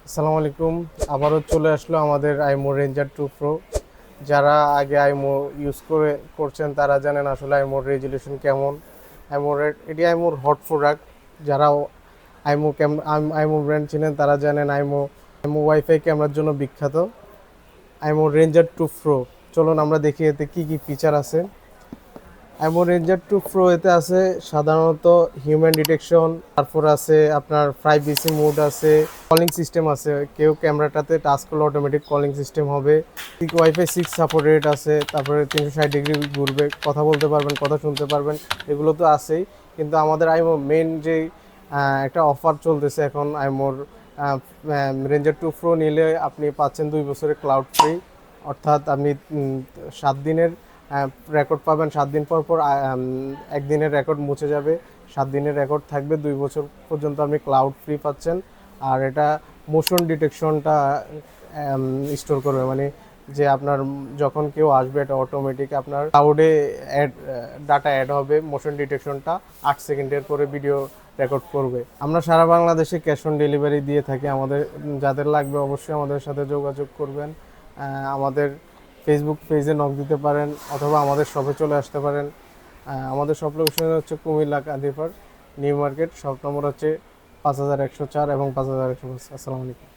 আসসালামু আলাইকুম। আবারও চলে আসলো আমাদের আইমো রেঞ্জার 2 প্রো। যারা আগে আইমো ইউজ করছেন তারা জানেন আসলে আইমোর রেজুলেশন কেমন। এটি আইমোর হট প্রোডাক্ট। যারা আইমো ব্র্যান্ড চিনেন তারা জানেন আইমো আইমো ওয়াইফাই ক্যামেরার জন্য বিখ্যাত। আইমো রেঞ্জার 2 প্রো, চলুন আমরা দেখি এতে কি কি ফিচার আছে। আইমো রেঞ্জার 2 প্রো এতে আছে সাধারণত হিউম্যান ডিটেকশন, তারপর আছে আপনার প্রাইভেসি মোড আছে, কলিং সিস্টেম আছে। কেউ ক্যামেরাটাতে টাচ করলে অটোমেটিক কলিং সিস্টেম হবে। ওয়াইফাই 6 সাপোর্ট রেট আছে, তারপরে 360 ডিগ্রি ঘুরবে, কথা বলতে পারবেন, কথা শুনতে পারবেন, এগুলো তো আছেই। কিন্তু আমাদের আইমো মেন যে একটা অফার চলতেছে এখন, আইমোর রেঞ্জার 2 প্রো নিলে আপনি পাচ্ছেন 2 বছরের ক্লাউড ফ্রি। অর্থাৎ আপনি 7 দিনের রেকর্ড পাবেন। 7 দিন পর পর একদিনের রেকর্ড মুছে যাবে, 7 দিনের রেকর্ড থাকবে। 2 বছর পর্যন্ত আপনি ক্লাউড ফ্রি পাচ্ছেন। আর এটা মোশন ডিটেকশনটা স্টোর করবে, মানে যে আপনার যখন কেউ আসবে এটা অটোমেটিক আপনার ক্লাউডে ডাটা অ্যাড হবে। মোশন ডিটেকশনটা 8 সেকেন্ডের পরে ভিডিও রেকর্ড করবে। আমরা সারা বাংলাদেশে ক্যাশ অন ডেলিভারি দিয়ে থাকি। আমাদের যাদের লাগবে অবশ্যই আমাদের সাথে যোগাযোগ করবেন। আমাদের ফেসবুক পেজে নক দিতে পারেন অথবা আমাদের শপে চলে আসতে পারেন। আমাদের শপ লোকেশন হচ্ছে Cumilla Kandirpar new market. Shop number হচ্ছে 5104 এবং 5105। আসসালামু আলাইকুম।